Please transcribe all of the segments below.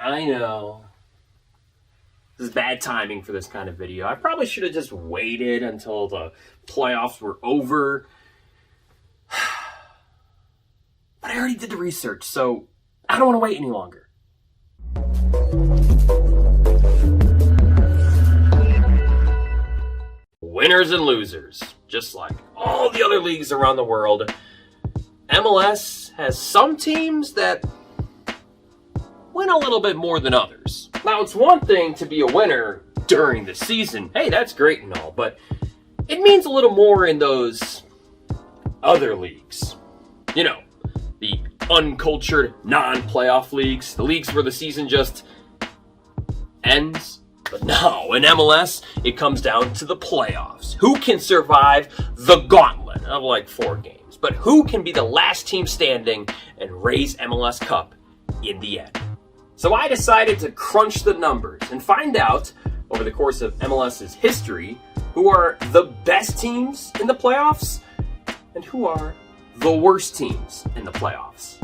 I know. This is bad timing for this kind of video. I probably should have just waited until the playoffs were over. But I already did the research, so I don't want to wait any longer. Winners and losers. Just like all the other leagues around the world, MLS has some teams that win a little bit more than others. Now, it's one thing to be a winner during the season. Hey, that's great and all, but it means a little more in those other leagues. You know, the uncultured, non-playoff leagues, the leagues where the season just ends. But no, in MLS, it comes down to the playoffs. Who can survive the gauntlet of like 4 games? But who can be the last team standing and raise MLS Cup in the end? So I decided to crunch the numbers and find out, over the course of MLS's history, who are the best teams in the playoffs and who are the worst teams in the playoffs.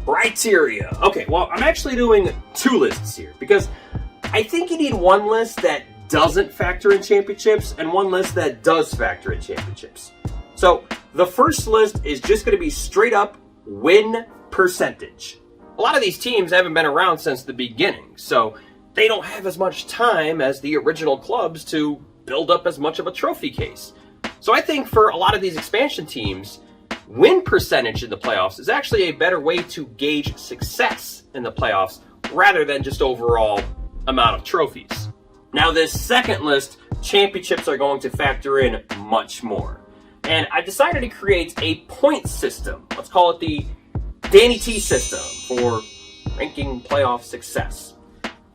Criteria. Okay, well, I'm actually doing 2 lists here because I think you need one list that doesn't factor in championships and one list that does factor in championships. So the first list is just going to be straight up win percentage. A lot of these teams haven't been around since the beginning, so they don't have as much time as the original clubs to build up as much of a trophy case. So I think for a lot of these expansion teams, win percentage in the playoffs is actually a better way to gauge success in the playoffs rather than just overall amount of trophies. Now, this second list, championships are going to factor in much more. And I decided to create a point system. Let's call it the Danny T system for ranking playoff success.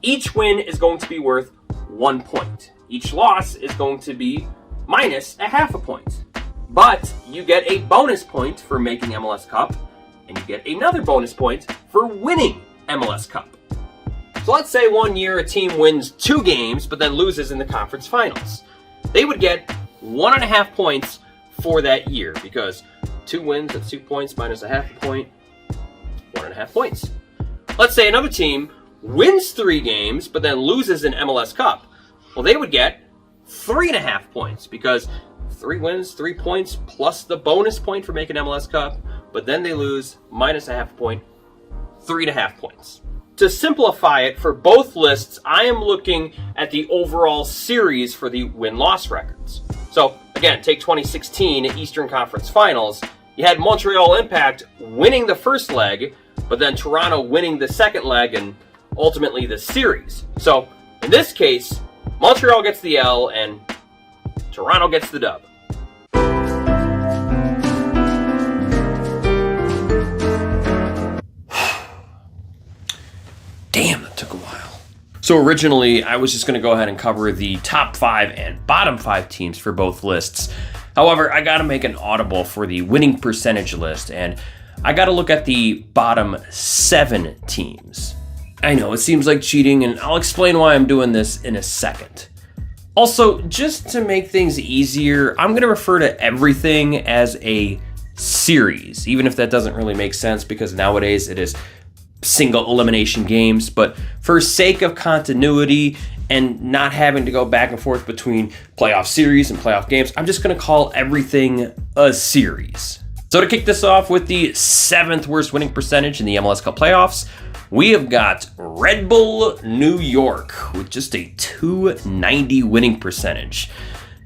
Each win is going to be worth 1 point. Each loss is going to be minus a half a point. But you get a bonus point for making MLS Cup, and you get another bonus point for winning MLS Cup. So let's say one year a team wins 2 games, but then loses in the conference finals. They would get 1.5 points for that year, because 2 wins, that's 2 points minus a half a point, 1.5 points. Let's say another team wins 3 games, but then loses in MLS Cup. Well, they would get 3.5 points, because 3 wins, 3 points, plus the bonus point for making MLS Cup, but then they lose minus a half point, 3.5 points. To simplify it for both lists, I am looking at the overall series for the win-loss records. So, again, take 2016 Eastern Conference Finals. You had Montreal Impact winning the first leg, but then Toronto winning the second leg and ultimately the series. So, in this case, Montreal gets the L and Toronto gets the dub. Damn, that took a while. So originally, I was just going to go ahead and cover the top 5 and bottom 5 teams for both lists. However, I got to make an audible for the winning percentage list, and I got to look at the bottom 7 teams. I know, it seems like cheating, and I'll explain why I'm doing this in a second. Also, just to make things easier, I'm going to refer to everything as a series, even if that doesn't really make sense because nowadays it is single elimination games. But for sake of continuity and not having to go back and forth between playoff series and playoff games, I'm just going to call everything a series. So to kick this off with the 7th worst winning percentage in the MLS Cup Playoffs, we have got Red Bull New York with just a .290 winning percentage.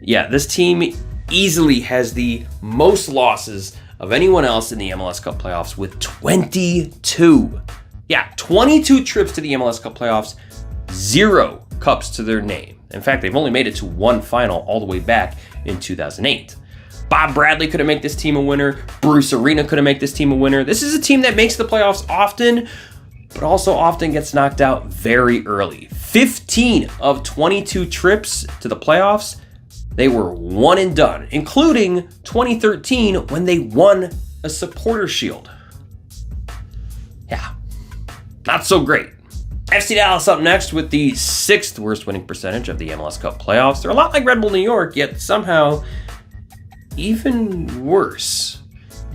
Yeah, this team easily has the most losses of anyone else in the MLS Cup Playoffs with 22. Yeah, 22 trips to the MLS Cup Playoffs, 0 cups to their name. In fact, they've only made it to 1 final all the way back in 2008. Bob Bradley couldn't make this team a winner. Bruce Arena couldn't make this team a winner. This is a team that makes the playoffs often, but also often gets knocked out very early. 15 of 22 trips to the playoffs, they were one and done, including 2013 when they won a supporter shield. Yeah, not so great. FC Dallas up next with the 6th worst winning percentage of the MLS Cup playoffs. They're a lot like Red Bull New York, yet somehow even worse.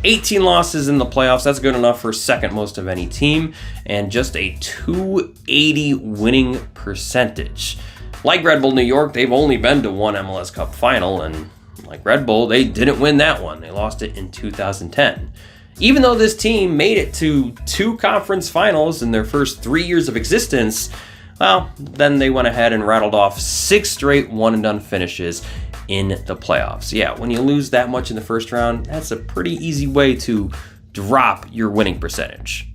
18 losses in the playoffs. That's good enough for second most of any team, and just a .280 winning percentage. Like Red Bull New York, they've only been to one MLS Cup final, and like Red Bull, they didn't win that one. They lost it in 2010. Even though this team made it to 2 conference finals in their first 3 years of existence, well, then they went ahead and rattled off 6 straight one-and-done finishes in the playoffs. Yeah, when you lose that much in the first round, that's a pretty easy way to drop your winning percentage.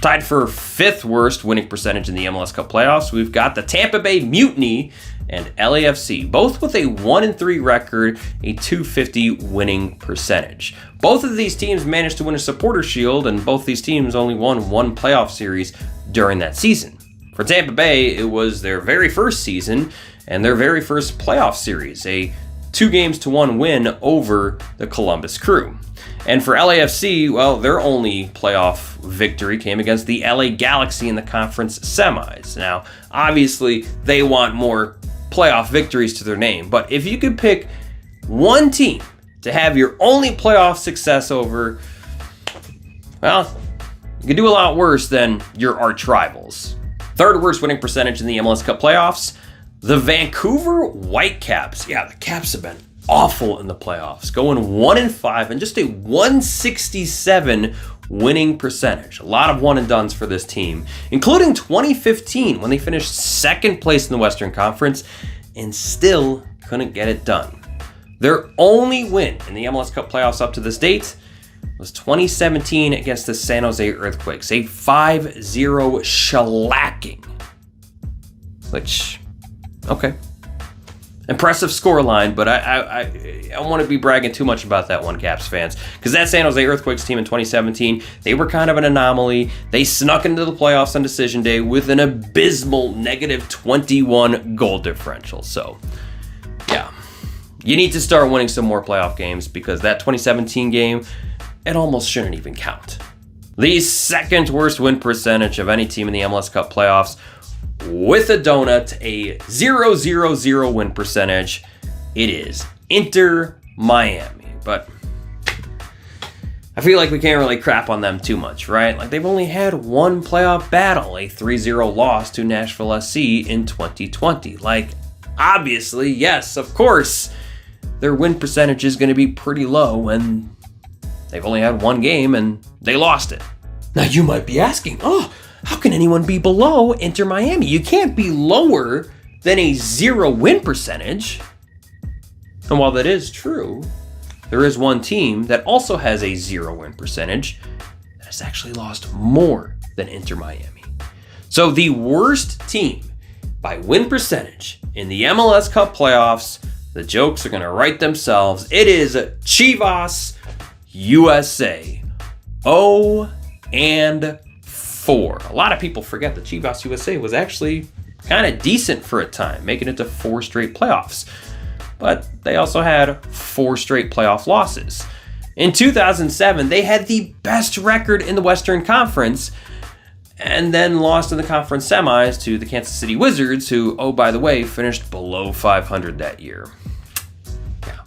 Tied for 5th worst winning percentage in the MLS Cup playoffs, we've got the Tampa Bay Mutiny and LAFC, both with a 1-3 record, a .250 winning percentage. Both of these teams managed to win a Supporter Shield, and both these teams only won 1 playoff series during that season. For Tampa Bay, it was their very first season and their very first playoff series, a 2-1 win over the Columbus Crew. And for LAFC, well, their only playoff victory came against the LA Galaxy in the conference semis. Now, obviously, they want more playoff victories to their name, but if you could pick one team to have your only playoff success over, well, you could do a lot worse than your arch rivals. 3rd worst winning percentage in the MLS Cup playoffs, the Vancouver Whitecaps. Yeah, the Caps have been awful in the playoffs, going 1-5 and just a .167 winning percentage. A lot of one-and-dones for this team, including 2015 when they finished 2nd place in the Western Conference and still couldn't get it done. Their only win in the MLS Cup playoffs up to this date was 2017 against the San Jose Earthquakes, a 5-0 shellacking, which, okay, impressive scoreline, but I don't want to be bragging too much about that one, Caps fans, because that San Jose Earthquakes team in 2017, they were kind of an anomaly. They snuck into the playoffs on decision day with an abysmal -21 goal differential. So, yeah, you need to start winning some more playoff games, because that 2017 game, it almost shouldn't even count. The 2nd worst win percentage of any team in the MLS Cup playoffs, with a donut, a .000 win percentage. It is Inter Miami. But I feel like we can't really crap on them too much, right? Like, they've only had 1 playoff battle, a 3-0 loss to Nashville SC in 2020. Like, obviously, yes, of course, their win percentage is going to be pretty low, and they've only had 1 game and they lost it. Now, you might be asking, how can anyone be below Inter Miami? You can't be lower than a 0 win percentage. And while that is true, there is one team that also has a 0 win percentage that has actually lost more than Inter Miami. So the worst team by win percentage in the MLS Cup playoffs, the jokes are going to write themselves. It is Chivas USA. 0-4. A lot of people forget that Chivas USA was actually kind of decent for a time, making it to 4 straight playoffs. But they also had 4 straight playoff losses. In 2007, they had the best record in the Western Conference, and then lost in the conference semis to the Kansas City Wizards, who, oh, by the way, finished below 500 that year. Yeah.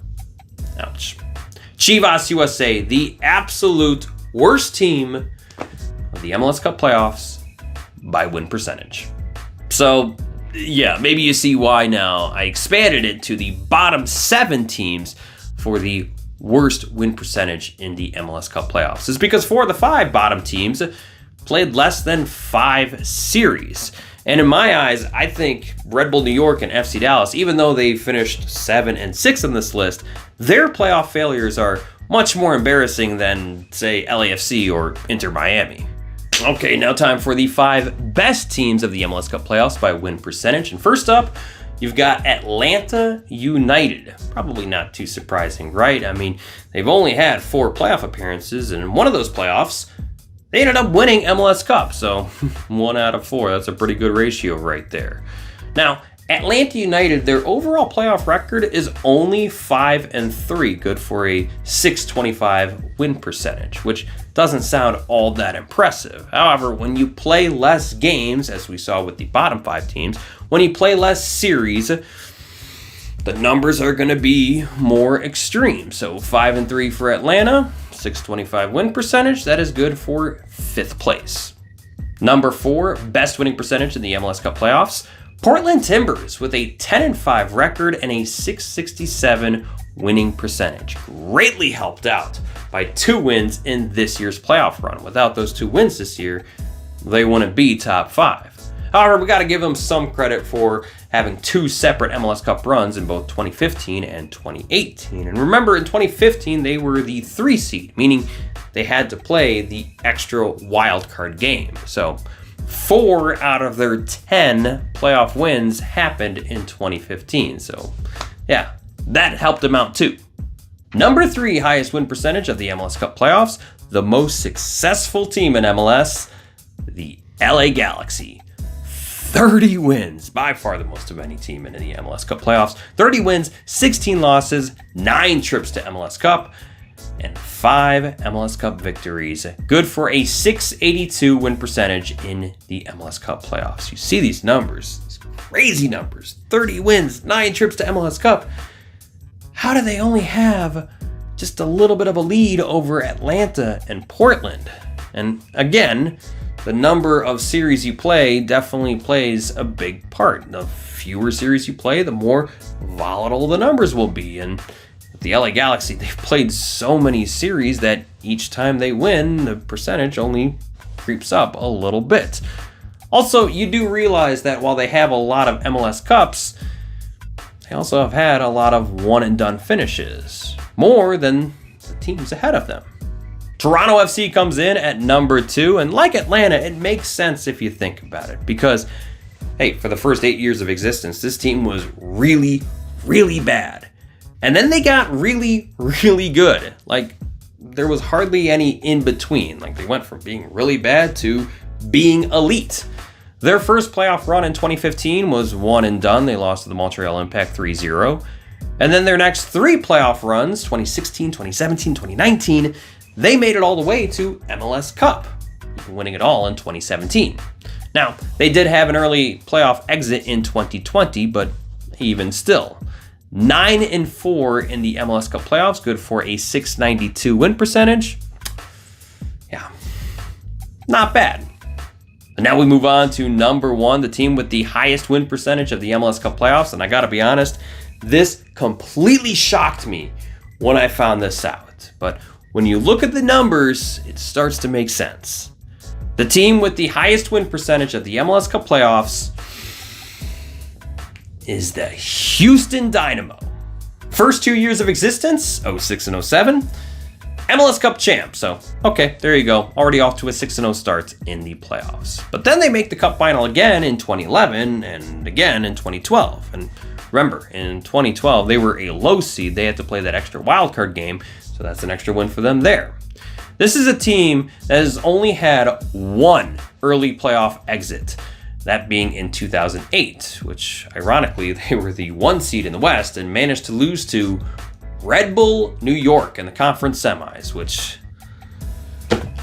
Ouch. Chivas USA, the absolute worst team of the MLS Cup playoffs by win percentage. So, yeah, maybe you see why now I expanded it to the bottom 7 teams for the worst win percentage in the MLS Cup playoffs. It's because 4 of the 5 bottom teams played less than 5 series. And in my eyes, I think Red Bull New York and FC Dallas, even though they finished 7 and 6 on this list, their playoff failures are much more embarrassing than, say, LAFC or Inter Miami. Okay, now time for the 5 best teams of the MLS Cup playoffs by win percentage. And first up, you've got Atlanta United. Probably not too surprising, right? I mean, they've only had 4 playoff appearances, and in one of those playoffs, they ended up winning MLS Cup. So 1 out of 4, that's a pretty good ratio right there. Now, Atlanta United, their overall playoff record is only 5-3, good for a .625 win percentage, which doesn't sound all that impressive. However, when you play less games, as we saw with the bottom 5 teams, when you play less series, the numbers are going to be more extreme. So 5-3 for Atlanta, 625 win percentage. That is good for 5th place. Number 4, best winning percentage in the MLS Cup Playoffs. Portland Timbers with a 10-5 record and a 667 winning percentage. Greatly helped out by 2 wins in this year's playoff run. Without those 2 wins this year, they wouldn't be top 5. However, we got to give them some credit for having 2 separate MLS Cup runs in both 2015 and 2018. And remember, in 2015, they were the 3 seed, meaning they had to play the extra wild card game. So 4 out of their 10 playoff wins happened in 2015. So yeah, that helped them out too. Number 3 highest win percentage of the MLS Cup Playoffs, the most successful team in MLS, the LA Galaxy. 30 wins, by far the most of any team in the MLS Cup Playoffs. 30 wins, 16 losses, 9 trips to MLS Cup, and 5 MLS Cup victories. Good for a 682 win percentage in the MLS Cup Playoffs. You see these numbers, these crazy numbers. 30 wins, 9 trips to MLS Cup. How do they only have just a little bit of a lead over Atlanta and Portland? And again, the number of series you play definitely plays a big part. The fewer series you play, the more volatile the numbers will be. And with the LA Galaxy, they've played so many series that each time they win, the percentage only creeps up a little bit. Also, you do realize that while they have a lot of MLS Cups, they also have had a lot of one-and-done finishes, more than the teams ahead of them. Toronto FC comes in at number 2, and like Atlanta, it makes sense if you think about it, because, hey, for the first 8 years of existence, this team was really, really bad. And then they got really, really good. Like, there was hardly any in between. Like, they went from being really bad to being elite. Their first playoff run in 2015 was one and done. They lost to the Montreal Impact 3-0. And then their next 3 playoff runs, 2016, 2017, 2019, they made it all the way to MLS Cup, winning it all in 2017. Now, they did have an early playoff exit in 2020, but even still, 9-4 in the MLS Cup playoffs, good for a 692 win percentage. Yeah, not bad. And now we move on to number 1, the team with the highest win percentage of the MLS Cup playoffs. And I gotta be honest, this completely shocked me when I found this out. But when you look at the numbers, it starts to make sense. The team with the highest win percentage of the MLS Cup playoffs is the Houston Dynamo. First 2 years of existence, 06 and 07, MLS Cup champ. So, okay, there you go. Already off to a 6-0 start in the playoffs. But then they make the Cup final again in 2011 and again in 2012. And remember, in 2012, they were a low seed. They had to play that extra wildcard game. So that's an extra win for them there. This is a team that has only had 1 early playoff exit, that being in 2008, which ironically, they were the 1 seed in the West and managed to lose to Red Bull New York in the conference semis, which,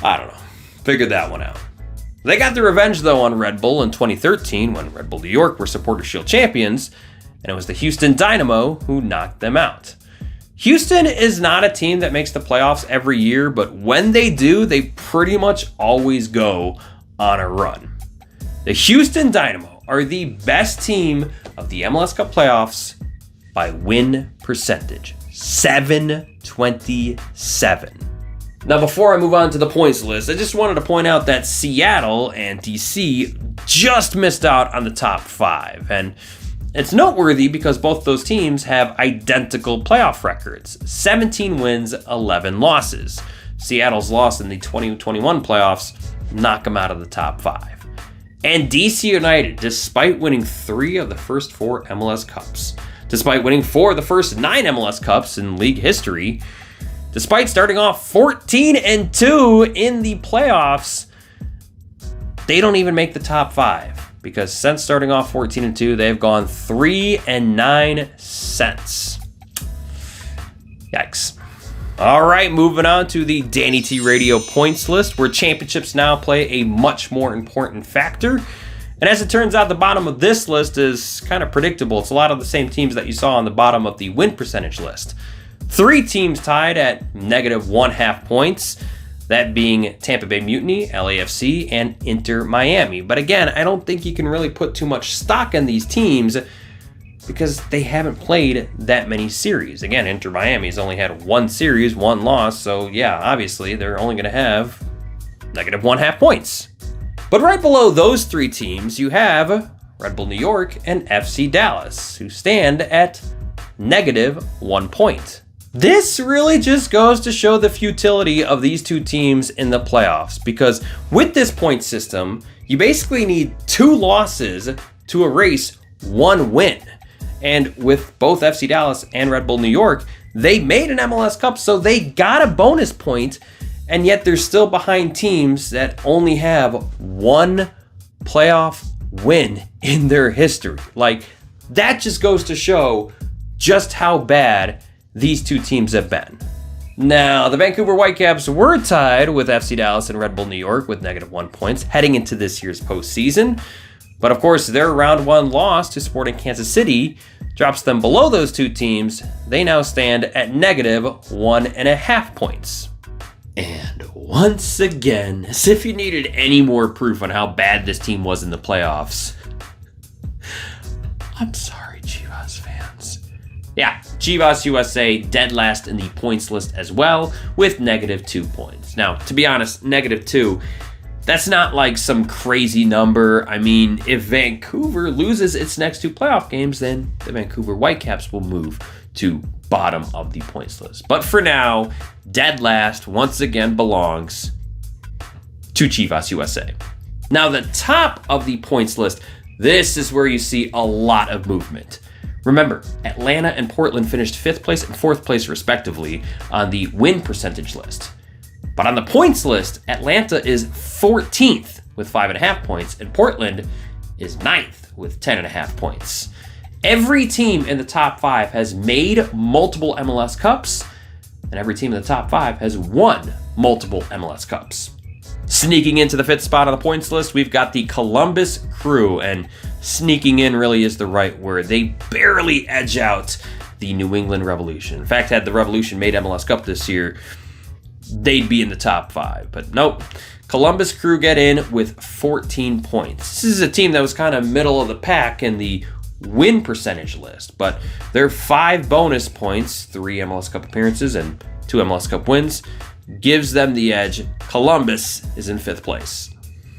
I don't know, figured that one out. They got their revenge though on Red Bull in 2013 when Red Bull New York were Supporters Shield champions, and it was the Houston Dynamo who knocked them out. Houston is not a team that makes the playoffs every year, but when they do, they pretty much always go on a run. The Houston Dynamo are the best team of the MLS Cup playoffs by win percentage, 727. Now, before I move on to the points list, I just wanted to point out that Seattle and DC just missed out on the top 5, and it's noteworthy because both those teams have identical playoff records, 17 wins, 11 losses. Seattle's loss in the 2021 playoffs knock them out of the top 5. And DC United, despite winning 3 of the first 4 MLS Cups, despite winning 4 of the first 9 MLS Cups in league history, despite starting off 14-2 in the playoffs, they don't even make the top 5. Because since starting off 14-2, they've gone 3-9 since. Yikes. All right, moving on to the Danny T Radio points list, where championships now play a much more important factor. And as it turns out, the bottom of this list is kind of predictable. It's a lot of the same teams that you saw on the bottom of the win percentage list. 3 teams tied at -1/2 points, that being Tampa Bay Mutiny, LAFC, and Inter Miami. But again, I don't think you can really put too much stock in these teams because they haven't played that many series. Again, Inter Miami's only had 1 series, 1 loss, so yeah, obviously they're only going to have -1/2 points. But right below those 3 teams, you have Red Bull New York and FC Dallas, who stand at -1 point. This really just goes to show the futility of these 2 teams in the playoffs, because with this point system, you basically need 2 losses to erase 1 win. And with both FC Dallas and Red Bull New York, they made an MLS Cup, so they got a bonus point, and yet they're still behind teams that only have 1 playoff win in their history. Like, that just goes to show just how bad these 2 teams have been. Now, the Vancouver Whitecaps were tied with FC Dallas and Red Bull New York with -1 points heading into this year's postseason. But of course, their round 1 loss to Sporting Kansas City drops them below those 2 teams. They now stand at -1.5 points. And once again, as if you needed any more proof on how bad this team was in the playoffs, I'm sorry, Chivas fans. Yeah, Chivas USA dead last in the points list as well with -2 points. Now, to be honest, -2, that's not like some crazy number. I mean, if Vancouver loses its next 2 playoff games, then the Vancouver Whitecaps will move to bottom of the points list. But for now, dead last once again belongs to Chivas USA. Now, the top of the points list, this is where you see a lot of movement. Remember, Atlanta and Portland finished 5th place and 4th place respectively on the win percentage list. But on the points list, Atlanta is 14th with 5.5 points, and Portland is 9th with 10.5 points. Every team in the top 5 has made multiple MLS Cups, and every team in the top 5 has won multiple MLS Cups. Sneaking into the 5th spot on the points list, we've got the Columbus Crew, and sneaking in really is the right word. They barely edge out the New England Revolution. In fact, had the Revolution made MLS Cup this year, they'd be in the top 5. But nope, Columbus Crew get in with 14 points. This is a team that was kind of middle of the pack in the win percentage list, but their 5 bonus points, 3 MLS Cup appearances and 2 MLS Cup wins, gives them the edge. Columbus is in 5th place.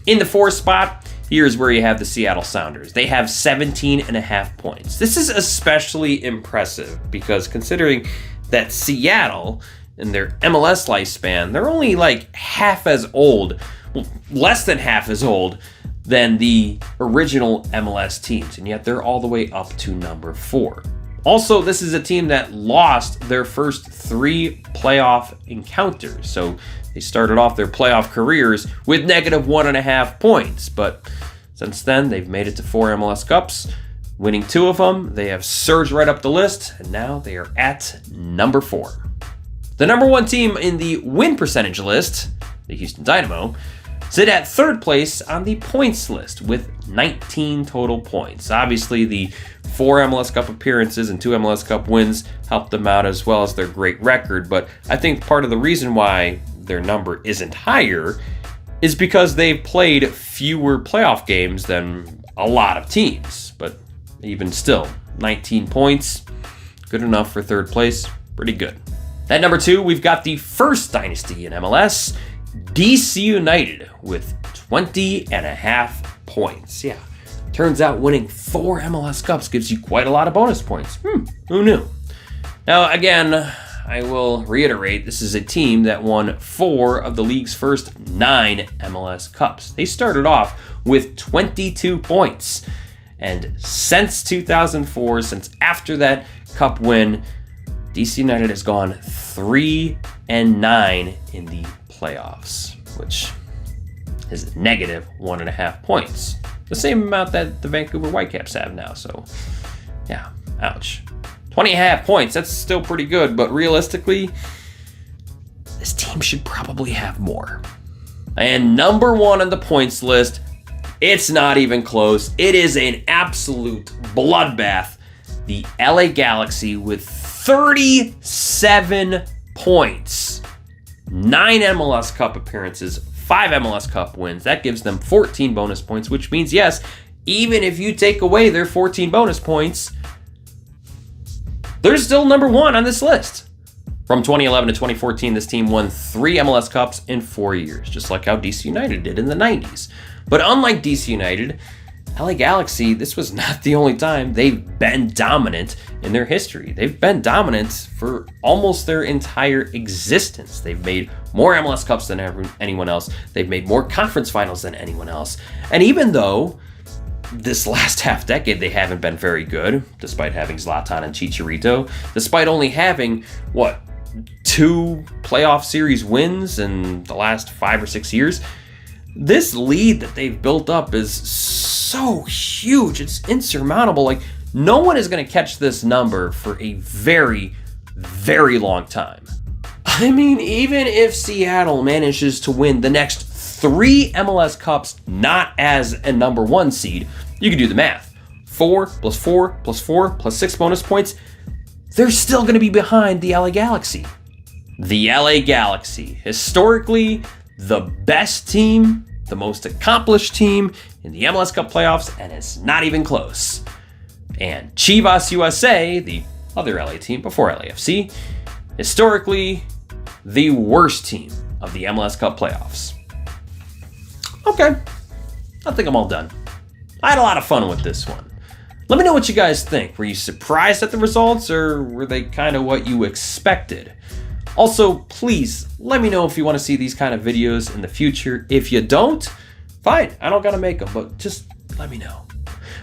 In the 4th spot, here's where you have the Seattle Sounders. They have 17.5 points. This is especially impressive because considering that Seattle, in their MLS lifespan, they're only like half as old, well, less than half as old than the original MLS teams, and yet they're all the way up to number 4. Also, this is a team that lost their first 3 playoff encounters, so they started off their playoff careers with -1.5 points, but since then, they've made it to 4 MLS Cups, winning 2 of them. They have surged right up the list, and now they are at number 4. The number 1 team in the win percentage list, the Houston Dynamo, sit at 3rd place on the points list with 19 total points. Obviously, the 4 MLS Cup appearances and 2 MLS Cup wins helped them out, as well as their great record, but I think part of the reason why their number isn't higher is because they've played fewer playoff games than a lot of teams. But even still, 19 points, good enough for 3rd place, pretty good. At number 2, we've got the first dynasty in MLS, DC United, with 20.5 points. Yeah, turns out winning 4 MLS Cups gives you quite a lot of bonus points. Who knew? Now, again, I will reiterate, this is a team that won 4 of the league's first 9 MLS Cups. They started off with 22 points. And since 2004, since after that Cup win, DC United has gone 3-9 in the playoffs, which is -1.5 points. The same amount that the Vancouver Whitecaps have now, so yeah, ouch. 20.5 points, that's still pretty good, but realistically, this team should probably have more. And number 1 on the points list, it's not even close. It is an absolute bloodbath. The LA Galaxy with 37 points. 9 MLS Cup appearances, 5 MLS Cup wins. That gives them 14 bonus points, which means, yes, even if you take away their 14 bonus points, they're still number one on this list. From 2011 to 2014, this team won 3 MLS Cups in 4 years, just like how DC United did in the 90s. But unlike DC United, LA Galaxy, this was not the only time they've been dominant in their history. They've been dominant for almost their entire existence. They've made more MLS Cups than anyone else. They've made more conference finals than anyone else. And even though this last half decade they haven't been very good, despite having Zlatan and Chicharito, despite only having, 2 playoff series wins in the last 5 or 6 years, this lead that they've built up is so huge. It's insurmountable. Like, no one is going to catch this number for a very, very long time. I mean, even if Seattle manages to win the next 3 MLS Cups, not as a number 1 seed, you can do the math. 4 plus 4 plus 4 plus 6 bonus points, they're still going to be behind the LA Galaxy. The LA Galaxy, historically the best team, the most accomplished team in the MLS Cup playoffs, and it's not even close. And Chivas USA, the other LA team before LAFC, historically the worst team of the MLS Cup playoffs. Okay, I think I'm all done. I had a lot of fun with this one. Let me know what you guys think. Were you surprised at the results, or were they kind of what you expected? Also, please let me know if you want to see these kind of videos in the future. If you don't, fine, I don't gotta make them, but just let me know.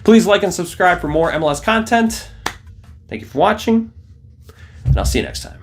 Please like and subscribe for more MLS content. Thank you for watching, and I'll see you next time.